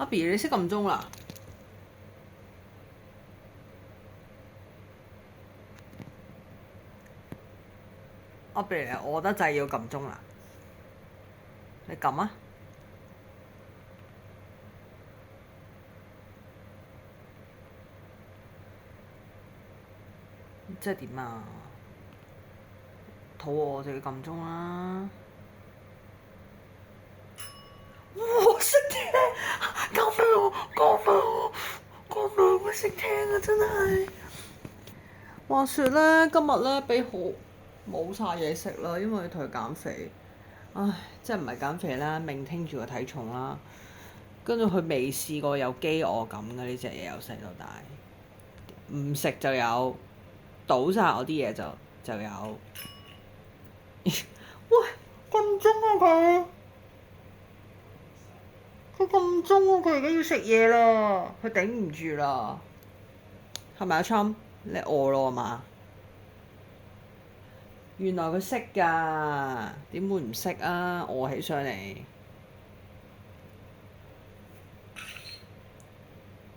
阿 B 你識撳鐘啦？阿 B 你餓得滯要撳鐘啦？你撳啊！即係點啊？肚餓就要撳鐘啦！哇！識聽，救命我！救命我！救命我！識聽啊！真係。話說咧，今日咧俾好冇晒嘢食啦，因為同佢減肥。唉，即係唔係減肥啦，命聽住個體重啦。跟住佢未試過有飢餓感嘅呢隻嘢，由細到大。唔食就有，倒晒我啲嘢就有。喂，咁鐘啊佢！佢咁鐘啊！佢而家要食嘢啦，佢頂唔住啦。係咪阿 Trump？你餓咯嘛？原來佢識㗎，點會唔識啊？餓起上嚟，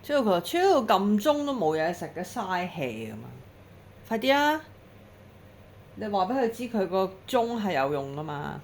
之後佢話：超撳鐘都冇嘢食嘅，嘥氣咁啊！快啲啊！你話俾佢知佢個鐘係有用㗎嘛？